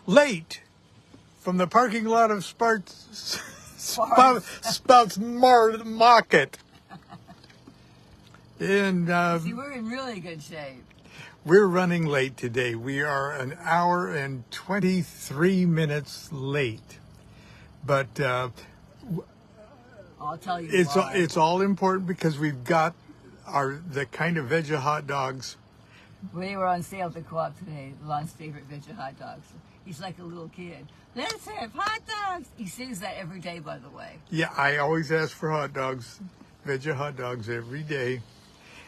late from the parking lot of Spouts Market. And see, we're in really good shape. We're running late today. We are an hour and 23 minutes late. But I'll tell you why. It's all important because we've got the kind of veggie hot dogs. They were on sale at the co-op today. Lon's favorite veggie hot dogs. He's like a little kid. Let's have hot dogs. He sings that every day, by the way. Yeah, I always ask for hot dogs, veggie hot dogs every day.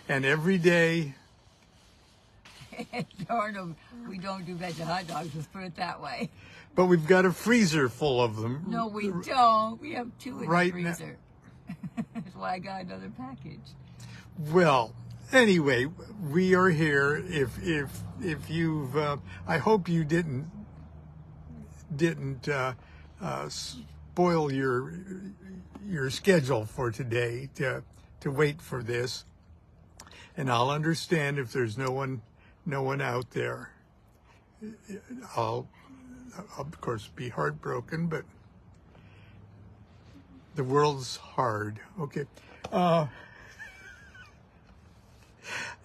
And every day... we don't do veggie hot dogs, let's put it that way. But we've got a freezer full of them. No, we don't. We have 2 in right the freezer. That's why I got another package. Well, anyway, we are here. If you've, I hope you didn't spoil your schedule for today to wait for this. And I'll understand if there's no one out there. I'll of course be heartbroken, but the world's hard. Okay.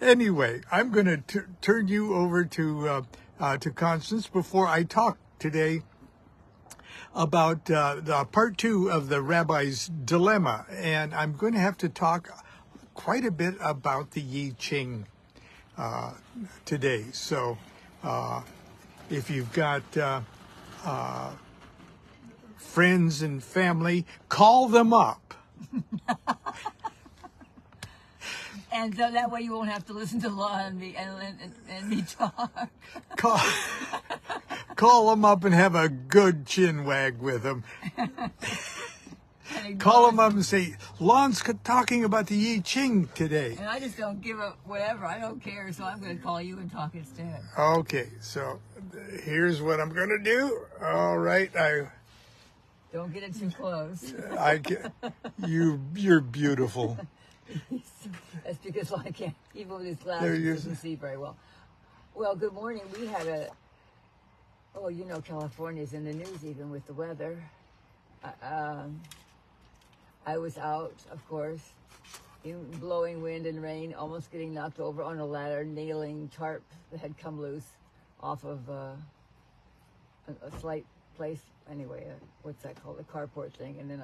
Anyway, I'm going to turn you over to Constance before I talk today about the part 2 of the Rabbi's dilemma, and I'm going to have to talk quite a bit about the I Ching today. So if you've got friends and family, call them up. And so that way you won't have to listen to Lon and me talk. Call them up and have a good chin wag with them. Call them up and say, Lon's talking about the I Ching today. And I just don't give a whatever. I don't care, so I'm going to call you and talk instead. Okay, so here's what I'm going to do. All right, don't get it too close. You're beautiful. That's because I can't, even with his glasses, he doesn't see very well. Well, good morning. We had California's in the news even with the weather. I was out, of course, in blowing wind and rain, almost getting knocked over on a ladder, nailing tarp that had come loose off of a slight place. Anyway, what's that called? A carport thing. And then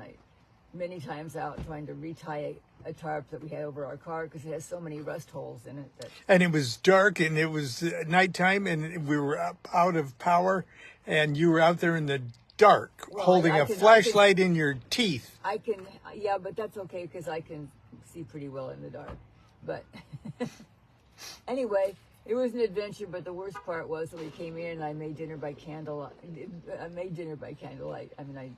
many times out trying to retie a tarp that we had over our car because it has so many rust holes in it. And it was dark and it was nighttime and we were out of power and you were out there in the dark holding a flashlight in your teeth. Yeah, but that's okay because I can see pretty well in the dark. But anyway, it was an adventure, but the worst part was that we came in and I made dinner by candlelight. I mean, I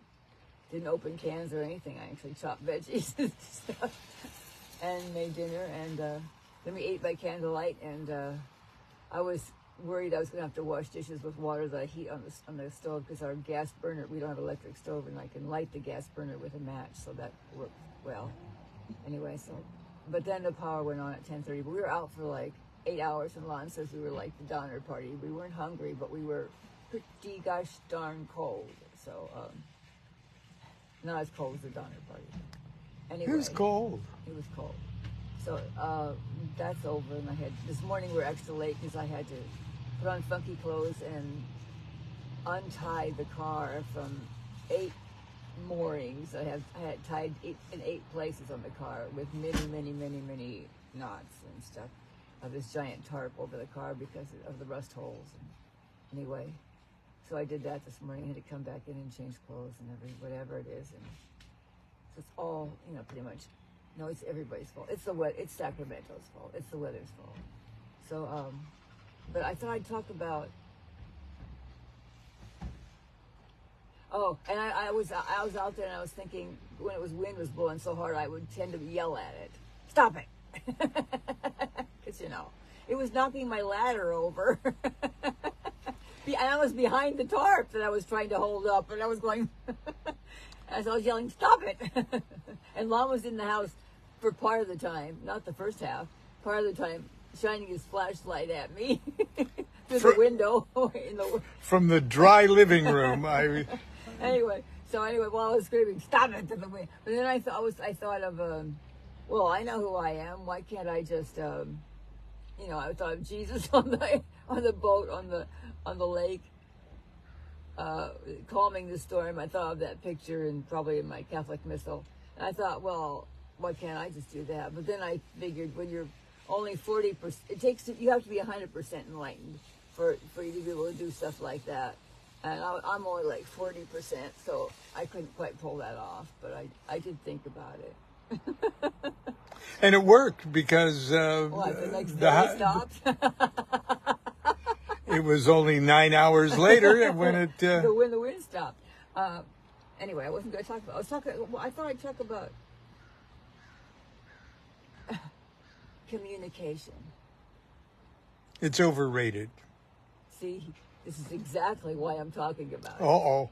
didn't open cans or anything. I actually chopped veggies and stuff and made dinner. And then we ate by candlelight. And I was worried I was going to have to wash dishes with water that I heat on the stove because our gas burner, we don't have an electric stove, and I can light the gas burner with a match, so that worked well. Anyway, but then the power went on at 10:30. But we were out for like 8 hours, and Lon says we were like the Donner Party. We weren't hungry, but we were pretty gosh darn cold. So not as cold as the Donner Party. Anyway, It was cold. It was cold. So that's over, and this morning we were extra late because I had to put on funky clothes and untie the car from 8 moorings. I had tied in 8 places on the car with many knots and stuff of this giant tarp over the car because of the rust holes. And anyway, so I did that this morning. I had to come back in and change clothes and whatever it is. And so it's all, pretty much. No, it's everybody's fault. It's Sacramento's fault. It's the weather's fault. So, but I thought I'd talk about. Oh, and I was out there and I was thinking when wind was blowing so hard, I would tend to yell at it. Stop it! Because it was knocking my ladder over. And I was behind the tarp that I was trying to hold up, and I was going. As I was yelling, "Stop it!" And Lon was in the house for part of the time, not the first half, part of the time, shining his flashlight at me. through the window. From the dry living room. Anyway, while I was screaming, "Stop it!" to the wind. But then I thought of, well, I know who I am. Why can't I just, I thought of Jesus on the boat on the lake, calming the storm. I thought of that picture and probably in my Catholic missal. And I thought, well, why can't I just do that? But then I figured when you're only 40%, you have to be 100% enlightened for you to be able to do stuff like that. And I'm only like 40%, so I couldn't quite pull that off. But I did think about it. And it worked because the next day it stopped. It was only 9 hours later when it when the wind stopped. Anyway, I wasn't going to talk about. I thought I'd talk about communication. It's overrated. See, this is exactly why I'm talking about it.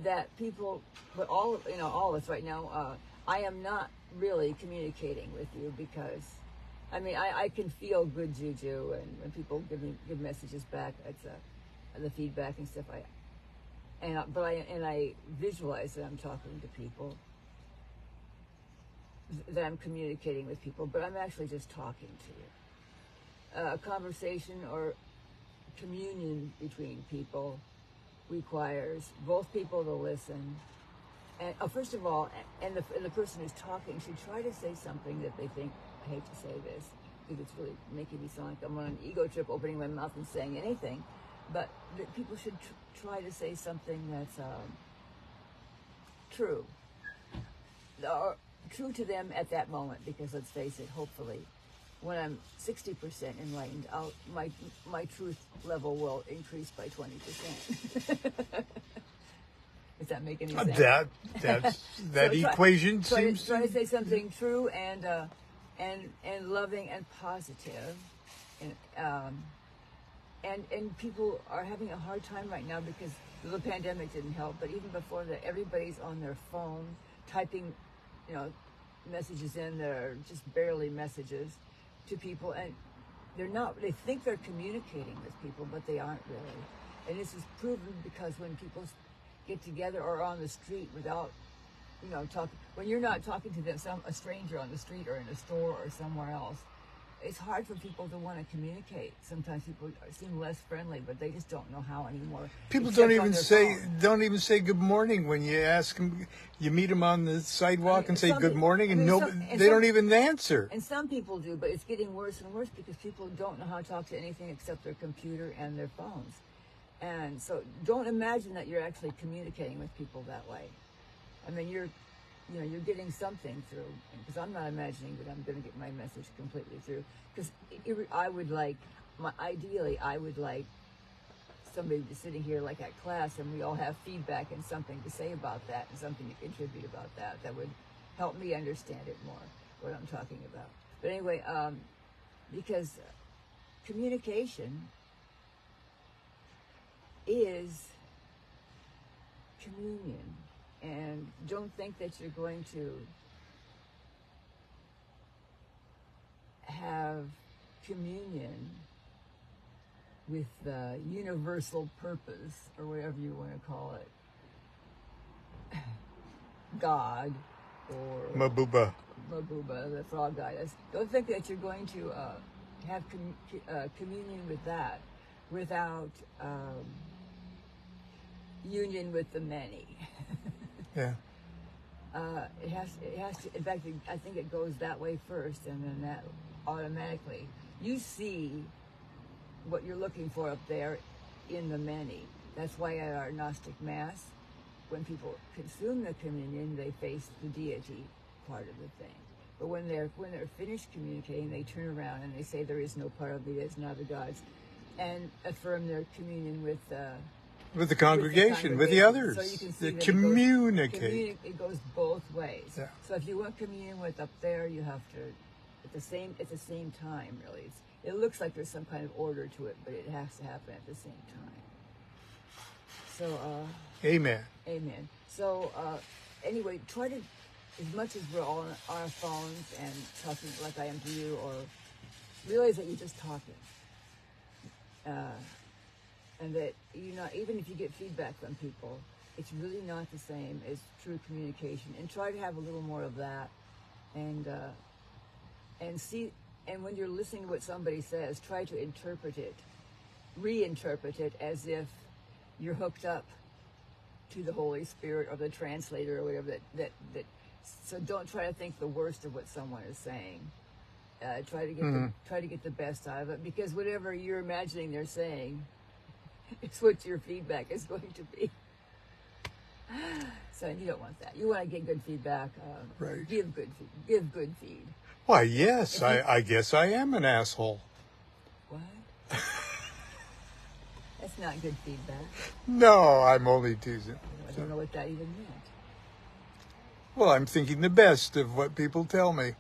That people, but all of us right now, I am not really communicating with you because, I can feel good juju, and when people give messages back, it's the feedback and stuff. I visualize that I'm talking to people, that I'm communicating with people, but I'm actually just talking to you. A conversation or communion between people requires both people to listen, and first of all, and the person who's talking should try to say something that they think, I hate to say this because it's really making me sound like I'm on an ego trip, opening my mouth and saying anything, but that people should try to say something that's true, or true to them at that moment. Because let's face it, hopefully, when I'm 60% enlightened, my truth level will increase by 20%. Does that make any sense? That equation seems try to say something true and loving and positive, and people are having a hard time right now because the pandemic didn't help. But even before that, everybody's on their phone typing, messages in that are just barely messages to people, and they think they're communicating with people, but they aren't really. And this is proven because when people get together or on the street without, talking, when you're not talking to them, a stranger on the street or in a store or somewhere else, it's hard for people to want to communicate. Sometimes people seem less friendly, but they just don't know how anymore. People don't even say good morning when you ask them. You meet them on the sidewalk and say good morning, and they don't even answer. And some people do, but it's getting worse and worse because people don't know how to talk to anything except their computer and their phones. And so don't imagine that you're actually communicating with people that way. You're getting something through, because I'm not imagining that I'm going to get my message completely through. Because ideally, I would like somebody to be sitting here like at class, and we all have feedback and something to say about that, and something to contribute about that. That would help me understand it more, what I'm talking about. But anyway, because communication is communion. And don't think that you're going to have communion with the universal purpose, or whatever you want to call it, God, or Mabuba, the frog god. Don't think that you're going to have communion with that without union with the many. Yeah. It has to. In fact, I think it goes that way first, and then that automatically you see what you're looking for up there in the many. That's why at our Gnostic Mass, when people consume the communion, they face the deity part of the thing. But when they're finished communicating, they turn around and they say there is no part of me, there's no other gods, and affirm their communion with the congregation, with the others. So you can see that communicate. It goes both ways. Yeah. So if you want communion with up there, you have to at the same time. Really, it looks like there's some kind of order to it, but it has to happen at the same time. So. Amen. Amen. So anyway, try to, as much as we're all on our phones and talking like I am to you, or realize that you're just talking. And that even if you get feedback from people, it's really not the same as true communication. And try to have a little more of that, and see. And when you're listening to what somebody says, try to reinterpret it as if you're hooked up to the Holy Spirit or the translator or whatever. So don't try to think the worst of what someone is saying. Try to get the best out of it, because whatever you're imagining they're saying, it's what your feedback is going to be. So you don't want that. You want to get good feedback. Right. Give good feed. Why, yes, I guess I am an asshole. What? That's not good feedback. No, I'm only teasing. I don't know what that even meant. Well, I'm thinking the best of what people tell me.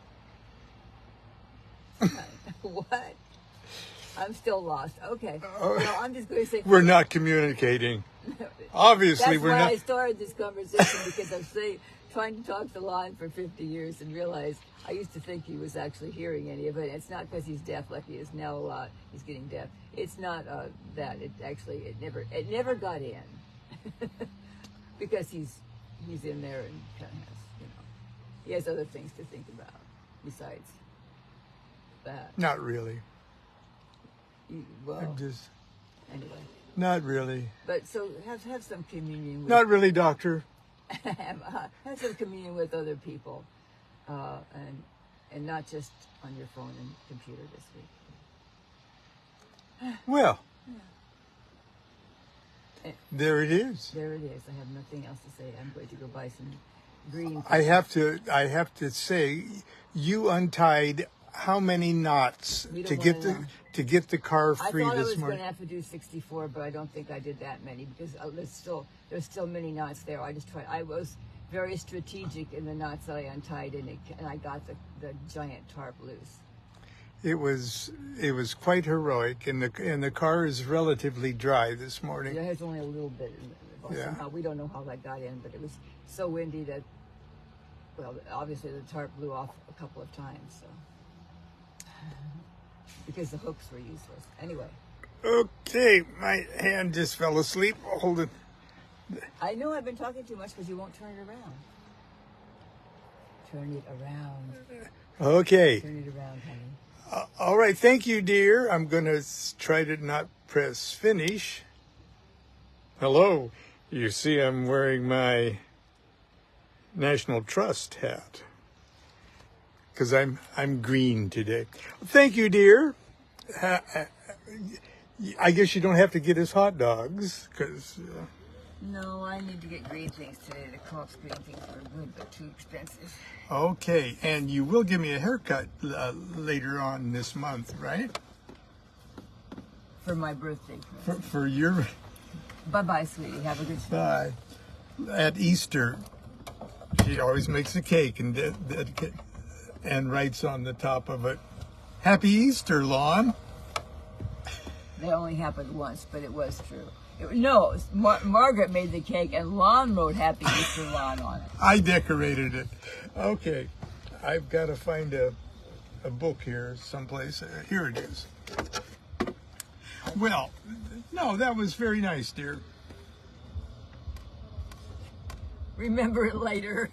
What? I'm still lost. Okay. Well, I'm just going to say... We're not communicating. Obviously, we're not. That's why I started this conversation, because I was trying to talk to Lon for 50 years and realized I used to think he was actually hearing any of it. It's not because he's deaf like he is now. He's getting deaf. It's not that. It never got in because he's in there and kind of has, he has other things to think about besides that. Not really. Well, anyway. Not really. But so have some communion with... Not really, Doctor. have some communion with other people, and not just on your phone and computer this week. Well, yeah. There it is. There it is. I have nothing else to say. I'm going to go buy some green. I have to say, you untied how many knots to get the car free this morning? I thought I was going to have to do 64, but I don't think I did that many, because there's still many knots there. I was very strategic in the knots that I untied, and I got the giant tarp loose. It was quite heroic, and the car is relatively dry this morning. There's only a little bit. Somehow we don't know how that got in, but it was so windy that, well, obviously the tarp blew off a couple of times, so. Because the hooks were useless. Anyway. Okay, my hand just fell asleep. Hold it. I know I've been talking too much because you won't turn it around. Turn it around. Okay. Turn it around, honey. All right, thank you, dear. I'm going to try to not press finish. Hello. You see I'm wearing my National Trust hat, because I'm green today. Thank you, dear. I guess you don't have to get us hot dogs, because... No, I need to get green things today. The co-op's green things are good, but too expensive. Okay, and you will give me a haircut later on this month, right? For my birthday. For your... Bye-bye, sweetie. Have a good day. Bye. At Easter, she always makes a cake and writes on the top of it, "Happy Easter, Lon." That only happened once, but it was true. Margaret made the cake, and Lon wrote "Happy Easter, Lon" on it. I decorated it. Okay, I've got to find a book here someplace. Here it is. Well, no, that was very nice, dear. Remember it later.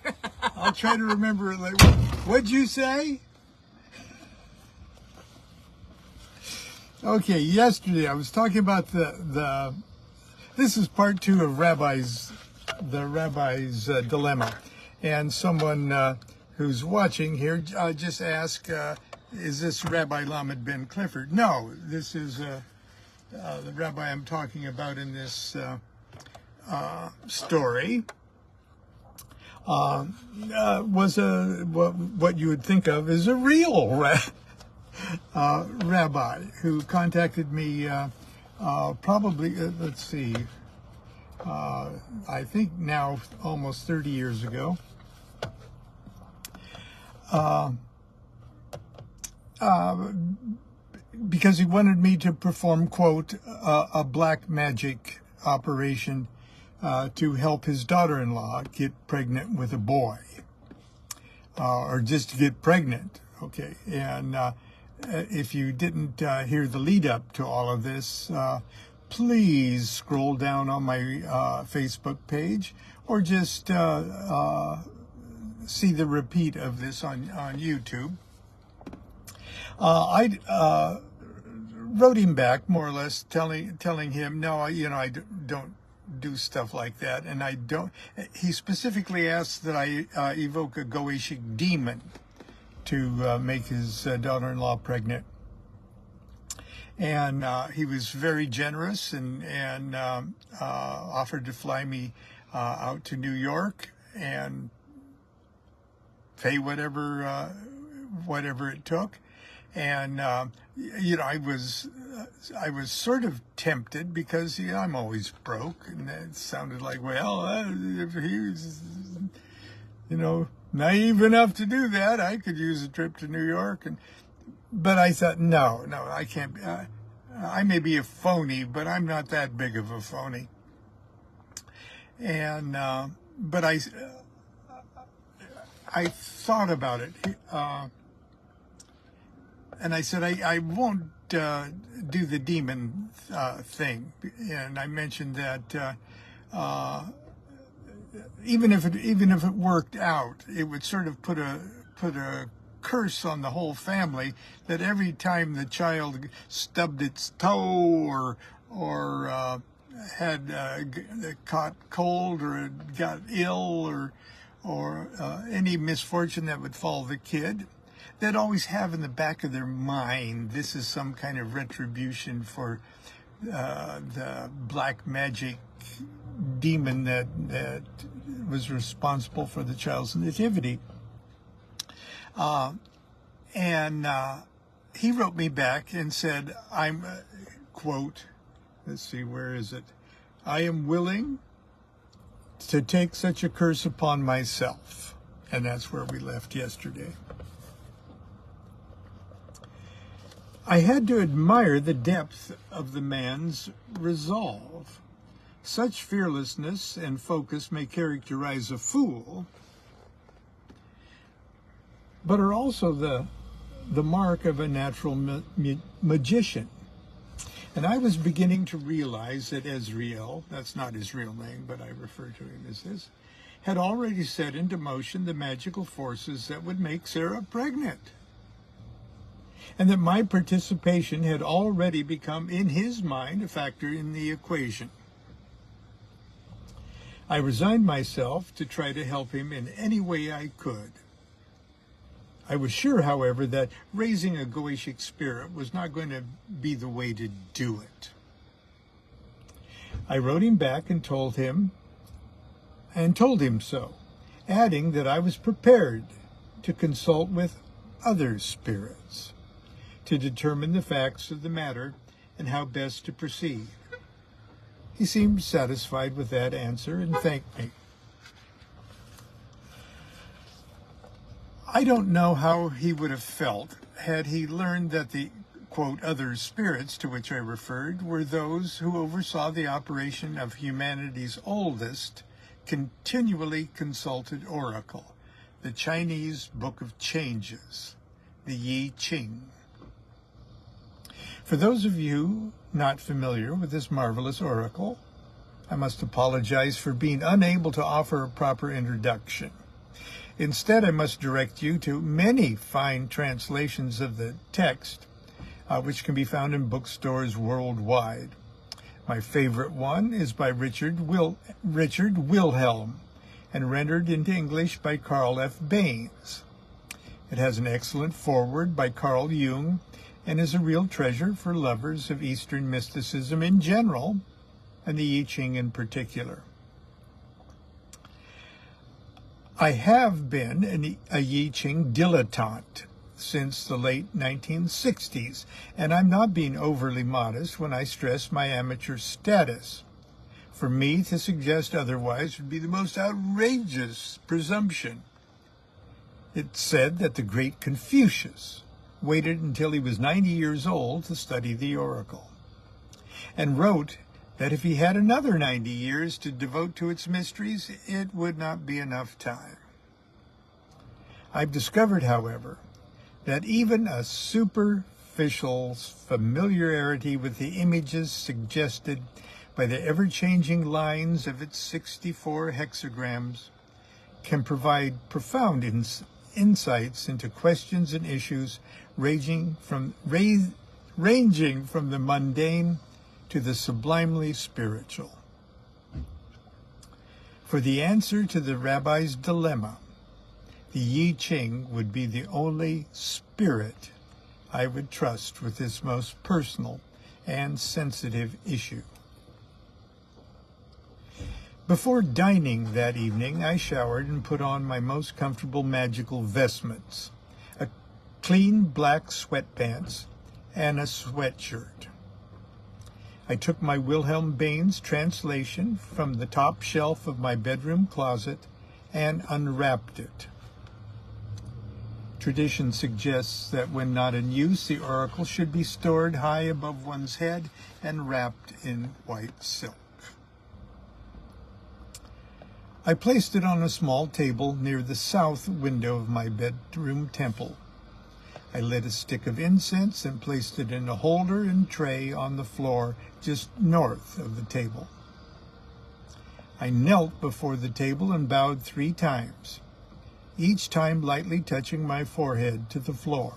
I'll try to remember it later. What'd you say? Okay, yesterday I was talking about this is part 2 of the Rabbi's dilemma, and someone who's watching here just asked, is this Rabbi Lamed Ben Clifford? No, this is the rabbi I'm talking about in this story. Was what you would think of as a real rabbi who contacted me probably, let's see, I think now almost 30 years ago. Because he wanted me to perform, quote, a black magic operation to help his daughter-in-law get pregnant with a boy, or just to get pregnant. Okay, and if you didn't hear the lead up to all of this, please scroll down on my Facebook page, or just see the repeat of this on YouTube. I wrote him back more or less, telling him, no, I don't do stuff like that, and I don't. He specifically asked that I evoke a Goetia demon to make his daughter-in-law pregnant, and he was very generous and offered to fly me out to New York and pay whatever it took. And I was sort of tempted, because I'm always broke, and it sounded like, well, if he was naive enough to do that, I could use a trip to New York. But I thought, no, I can't. I may be a phony, but I'm not that big of a phony. And but I thought about it. And I said, I won't do the demon thing. And I mentioned that even if it worked out, it would sort of put a curse on the whole family, that every time the child stubbed its toe or had caught cold or got ill or any misfortune that would fall the kid, they'd always have in the back of their mind, this is some kind of retribution for the black magic demon that was responsible for the child's nativity. And he wrote me back and said, I'm, quote, let's see, where is it? I am willing to take such a curse upon myself. And that's where we left yesterday. I had to admire the depth of the man's resolve. Such fearlessness and focus may characterize a fool, but are also the mark of a natural magician. And I was beginning to realize that Ezriel, that's not his real name, but I refer to him as this, had already set into motion the magical forces that would make Sarah pregnant. And that my participation had already become, in his mind, a factor in the equation. I resigned myself to try to help him in any way I could. I was sure, however, that raising a Goetic spirit was not going to be the way to do it. I wrote him back and told him so, adding that I was prepared to consult with other spirits to determine the facts of the matter and how best to proceed. He seemed satisfied with that answer and thanked me. I don't know how he would have felt had he learned that the, quote, other spirits to which I referred were those who oversaw the operation of humanity's oldest, continually consulted oracle, the Chinese Book of Changes, the I Ching. For those of you not familiar with this marvelous oracle, I must apologize for being unable to offer a proper introduction. Instead, I must direct you to many fine translations of the text, which can be found in bookstores worldwide. My favorite one is by Richard Wilhelm and rendered into English by Carl F. Baines. It has an excellent foreword by Carl Jung and is a real treasure for lovers of Eastern mysticism in general, and the I Ching in particular. I have been a I Ching dilettante since the late 1960s, and I'm not being overly modest when I stress my amateur status. For me to suggest otherwise would be the most outrageous presumption. It's said that the great Confucius waited until he was 90 years old to study the oracle, and wrote that if he had another 90 years to devote to its mysteries, it would not be enough time. I've discovered, however, that even a superficial familiarity with the images suggested by the ever-changing lines of its 64 hexagrams can provide profound insights into questions and issues ranging from the mundane to the sublimely spiritual. For the answer to the Rabbi's dilemma, the I Ching would be the only spirit I would trust with this most personal and sensitive issue. Before dining that evening, I showered and put on my most comfortable magical vestments, a clean black sweatpants and a sweatshirt. I took my Wilhelm Baines translation from the top shelf of my bedroom closet and unwrapped it. Tradition suggests that when not in use, the oracle should be stored high above one's head and wrapped in white silk. I placed it on a small table near the south window of my bedroom temple. I lit a stick of incense and placed it in a holder and tray on the floor just north of the table. I knelt before the table and bowed 3 times, each time lightly touching my forehead to the floor.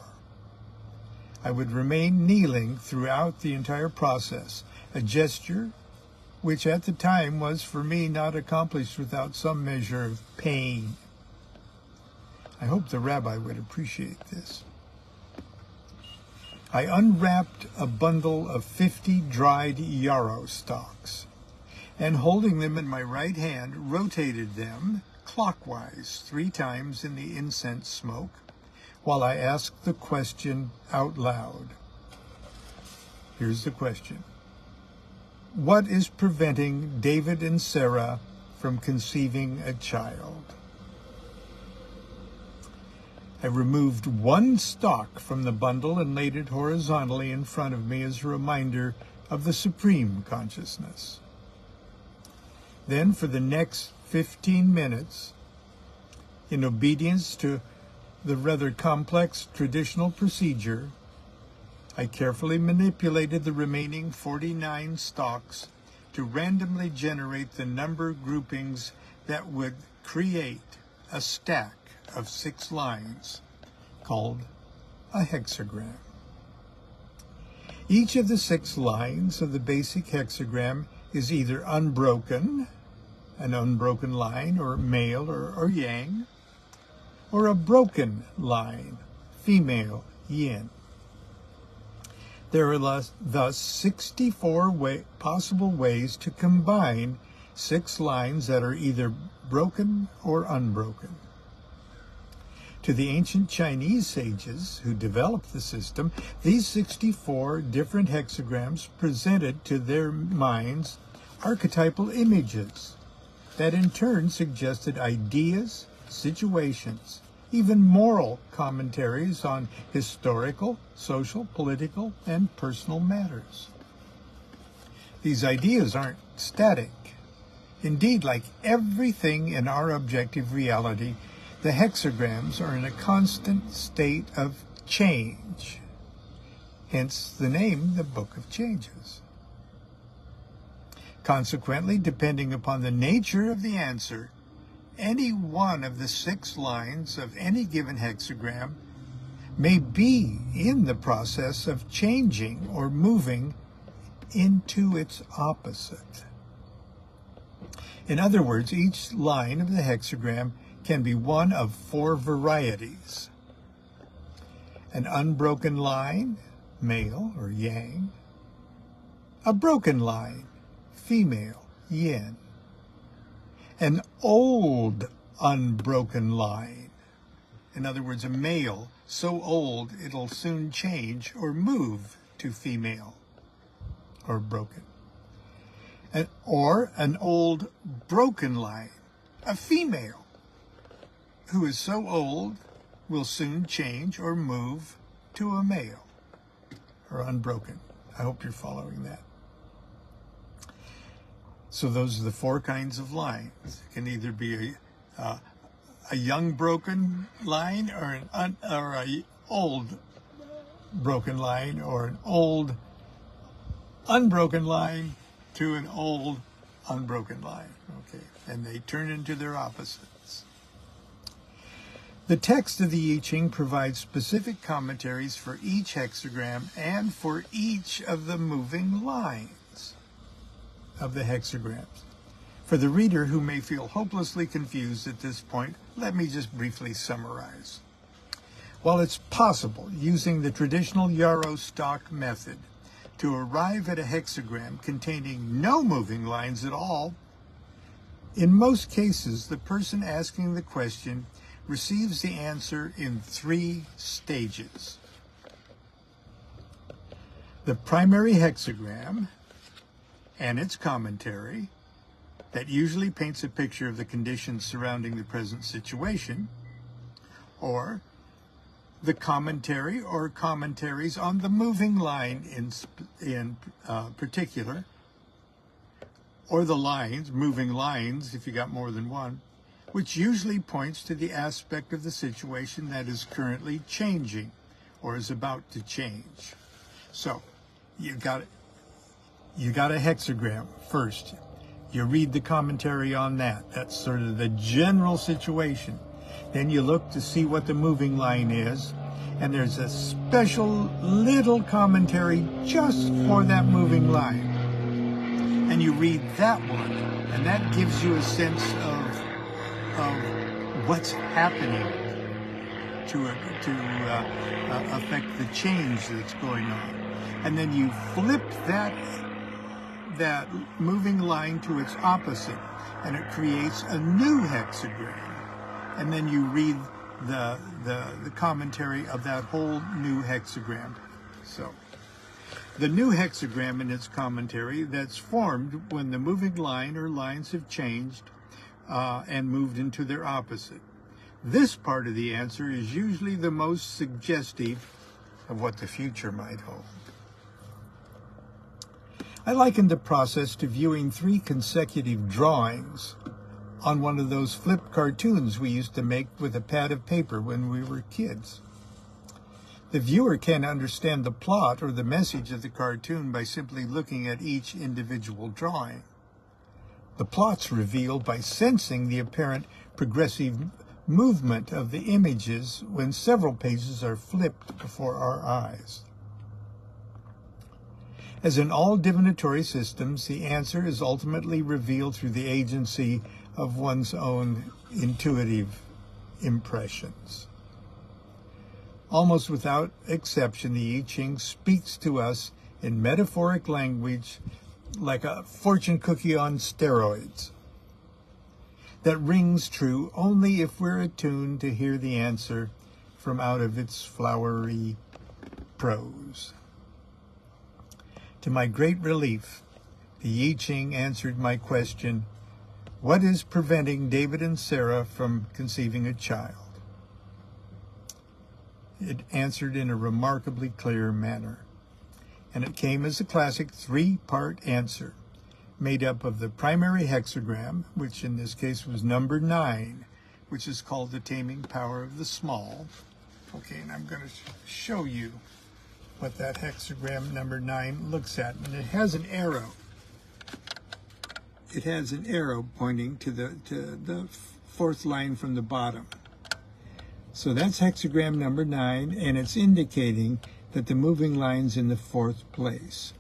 I would remain kneeling throughout the entire process, a gesture which at the time was for me not accomplished without some measure of pain. I hope the rabbi would appreciate this. I unwrapped a bundle of 50 dried yarrow stalks, and holding them in my right hand, rotated them clockwise 3 times in the incense smoke, while I asked the question out loud. Here's the question. What is preventing David and Sarah from conceiving a child? I removed 1 stalk from the bundle and laid it horizontally in front of me as a reminder of the supreme consciousness. Then for the next 15 minutes, in obedience to the rather complex traditional procedure, I carefully manipulated the remaining 49 stalks to randomly generate the number groupings that would create a stack of 6 lines called a hexagram. Each of the 6 lines of the basic hexagram is either unbroken, an unbroken line, or male or yang, or a broken line, female, yin. There are thus 64 possible ways to combine 6 lines that are either broken or unbroken. To the ancient Chinese sages who developed the system, these 64 different hexagrams presented to their minds archetypal images that in turn suggested ideas, situations, even moral commentaries on historical, social, political, and personal matters. These ideas aren't static. Indeed, like everything in our objective reality, the hexagrams are in a constant state of change. Hence the name, the Book of Changes. Consequently, depending upon the nature of the answer, any one of the 6 lines of any given hexagram may be in the process of changing or moving into its opposite. In other words, each line of the hexagram can be one of 4 varieties. An unbroken line, male or yang. A broken line, female, yin. An old unbroken line. In other words, a male so old it'll soon change or move to female or broken. Or an old broken line, a female who is so old will soon change or move to a male or unbroken. I hope you're following that. So those are the 4 kinds of lines. It can either be a young broken line or a old broken line, or an old unbroken line to an old unbroken line. Okay, and they turn into their opposites. The text of the I Ching provides specific commentaries for each hexagram and for each of the moving lines of the hexagrams. For the reader who may feel hopelessly confused at this point, let me just briefly summarize. While it's possible, using the traditional Yarrow stock method, to arrive at a hexagram containing no moving lines at all, in most cases, the person asking the question receives the answer in 3 stages. The primary hexagram and its commentary, that usually paints a picture of the conditions surrounding the present situation, or the commentary or commentaries on the moving line in particular, or the lines, moving lines if you got more than one, which usually points to the aspect of the situation that is currently changing or is about to change. So you got a hexagram first. You read the commentary on that. That's sort of the general situation. Then you look to see what the moving line is, and there's a special little commentary just for that moving line. And you read that one, and that gives you a sense of what's happening to affect the change that's going on. And then you flip that moving line to its opposite, and it creates a new hexagram. And then you read the commentary of that whole new hexagram. So the new hexagram and its commentary that's formed when the moving line or lines have changed and moved into their opposite. This part of the answer is usually the most suggestive of what the future might hold. I likened the process to viewing 3 consecutive drawings on one of those flip cartoons we used to make with a pad of paper when we were kids. The viewer can understand the plot or the message of the cartoon by simply looking at each individual drawing. The plot's revealed by sensing the apparent progressive movement of the images when several pages are flipped before our eyes. As in all divinatory systems, the answer is ultimately revealed through the agency of one's own intuitive impressions. Almost without exception, the I Ching speaks to us in metaphoric language like a fortune cookie on steroids that rings true only if we're attuned to hear the answer from out of its flowery prose. To my great relief, the I Ching answered my question, what is preventing David and Sarah from conceiving a child? It answered in a remarkably clear manner, and it came as a classic 3-part answer, made up of the primary hexagram, which in this case was number 9, which is called the taming power of the small. Okay, and I'm going to show you what that hexagram number 9 looks at. And it has an arrow. It has an arrow pointing to the 4th line from the bottom. So that's hexagram number 9, and it's indicating that the moving line's in the 4th place.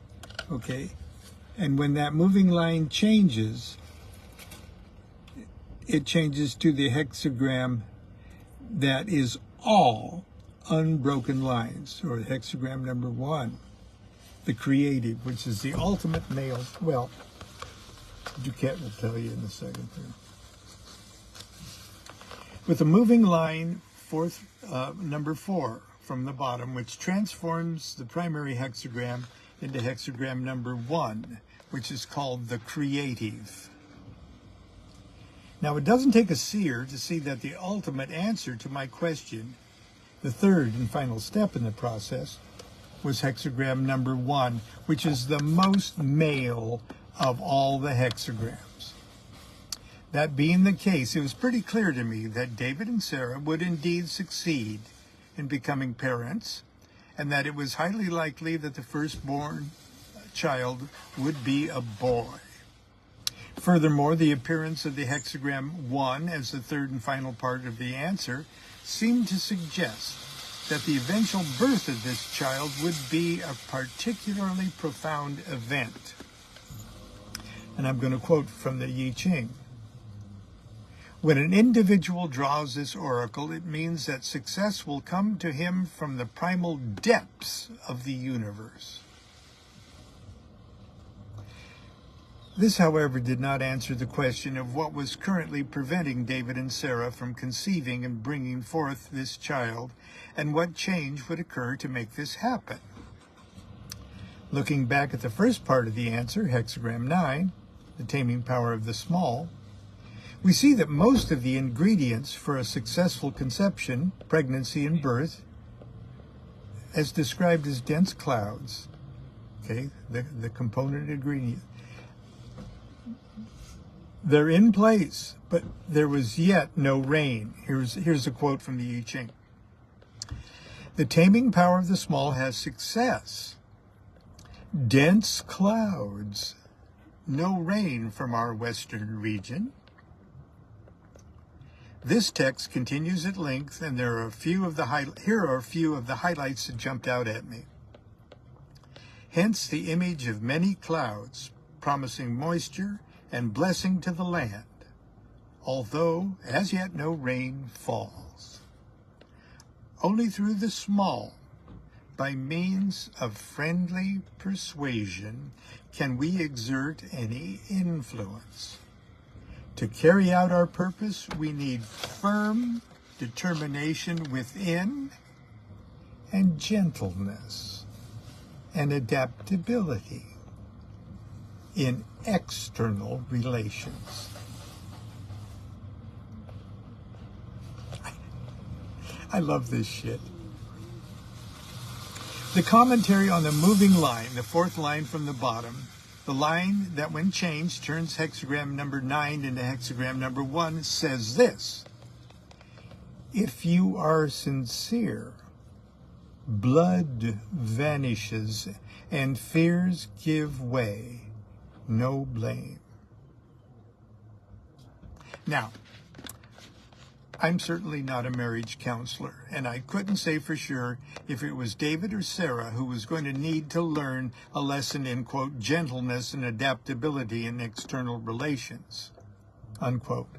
Okay? And when that moving line changes, it changes to the hexagram that is all unbroken lines, or hexagram number 1, the creative, which is the ultimate male. Well, DuQuette will tell you in a second here. With a moving line, number 4 from the bottom, which transforms the primary hexagram into hexagram number 1, which is called the creative. Now, it doesn't take a seer to see that the ultimate answer to my question, the 3rd and final step in the process, was hexagram number 1, which is the most male of all the hexagrams. That being the case, it was pretty clear to me that David and Sarah would indeed succeed in becoming parents, and that it was highly likely that the firstborn child would be a boy. Furthermore, the appearance of the hexagram 1 as the third and final part of the answer seemed to suggest that the eventual birth of this child would be a particularly profound event. And I'm going to quote from the I Ching. When an individual draws this oracle, it means that success will come to him from the primal depths of the universe. This, however, did not answer the question of what was currently preventing David and Sarah from conceiving and bringing forth this child, and what change would occur to make this happen. Looking back at the first part of the answer, hexagram 9, the taming power of the small, we see that most of the ingredients for a successful conception, pregnancy, and birth, as described as dense clouds, okay, the component ingredient, they're in place, but there was yet no rain. Here's a quote from the I Ching. The taming power of the small has success. Dense clouds, no rain from our western region. This text continues at length, and here are a few of the highlights that jumped out at me. Hence the image of many clouds, promising moisture and blessing to the land, although as yet no rain falls. Only through the small, by means of friendly persuasion, can we exert any influence. To carry out our purpose, we need firm determination within and gentleness and adaptability in external relations. I love this shit. The commentary on the moving line, the fourth line from the bottom, the line that when changed turns hexagram number 9 into hexagram number 1, says this: if you are sincere, blood vanishes and fears give way, no blame. Now, I'm certainly not a marriage counselor, and I couldn't say for sure if it was David or Sarah who was going to need to learn a lesson in, quote, gentleness and adaptability in external relations, unquote.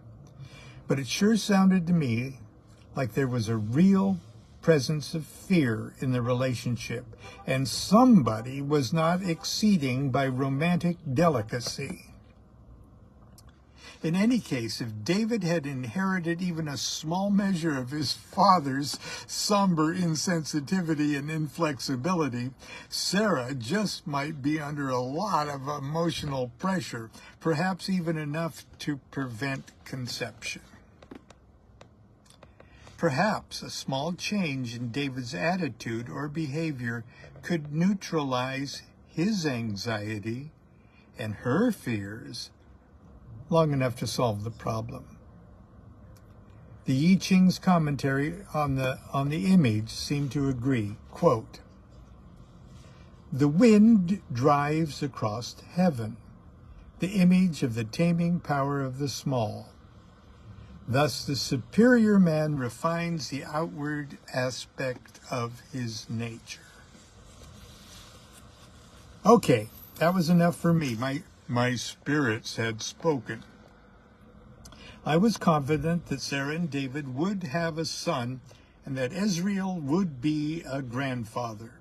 But it sure sounded to me like there was a real presence of fear in the relationship, and somebody was not exceeding by romantic delicacy. In any case, if David had inherited even a small measure of his father's somber insensitivity and inflexibility, Sarah just might be under a lot of emotional pressure, perhaps even enough to prevent conception. Perhaps a small change in David's attitude or behavior could neutralize his anxiety and her fears long enough to solve the problem. The I Ching's commentary on the image seemed to agree. Quote, the wind drives across heaven, the image of the taming power of the small. Thus the superior man refines the outward aspect of his nature. Okay, that was enough for me. My spirits had spoken. I was confident that Sarah and David would have a son and that Israel would be a grandfather,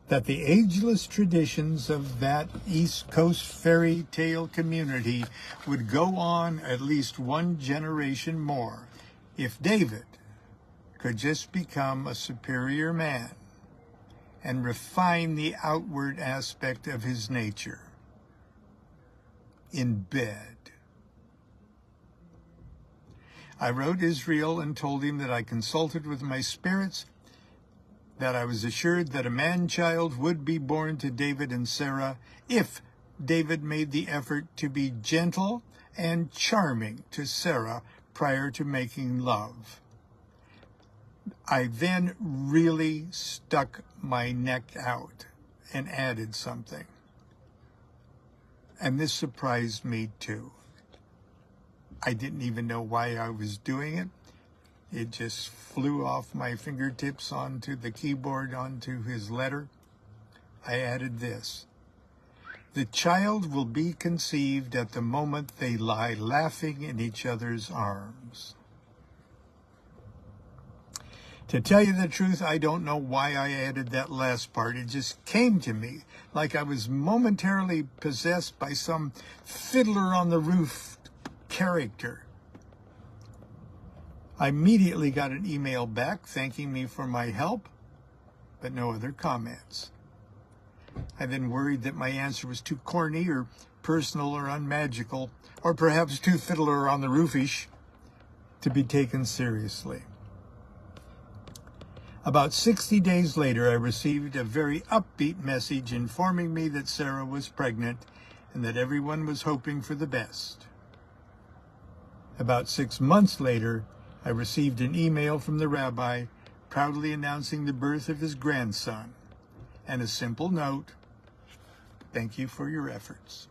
that the ageless traditions of that East Coast fairy tale community would go on at least one generation more if David could just become a superior man and refine the outward aspect of his nature. In bed. I wrote Israel and told him that I consulted with my spirits, that I was assured that a man-child would be born to David and Sarah if David made the effort to be gentle and charming to Sarah prior to making love. I then really stuck my neck out and added something. And this surprised me too. I didn't even know why I was doing it. It just flew off my fingertips onto the keyboard, onto his letter. I added this. The child will be conceived at the moment they lie laughing in each other's arms. To tell you the truth, I don't know why I added that last part. It just came to me like I was momentarily possessed by some Fiddler on the Roof character. I immediately got an email back thanking me for my help, but no other comments. I then worried that my answer was too corny or personal or unmagical, or perhaps too Fiddler on the Roofish to be taken seriously. About 60 days later, I received a very upbeat message informing me that Sarah was pregnant and that everyone was hoping for the best. About 6 months later, I received an email from the rabbi proudly announcing the birth of his grandson and a simple note, "Thank you for your efforts."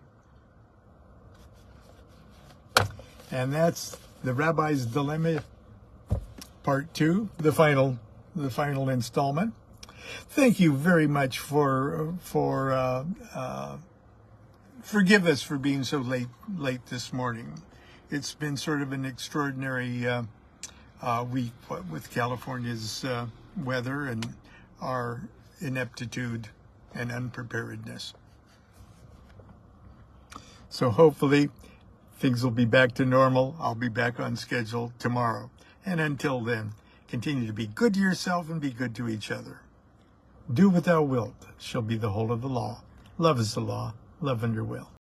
And that's the Rabbi's Dilemma, Part 2, the final installment. Thank you very much for forgive us for being so late this morning. It's been sort of an extraordinary week with California's weather and our ineptitude and unpreparedness. So hopefully things will be back to normal. I'll be back on schedule tomorrow. And until then, continue to be good to yourself and be good to each other. Do what thou wilt shall be the whole of the law. Love is the law. Love under will.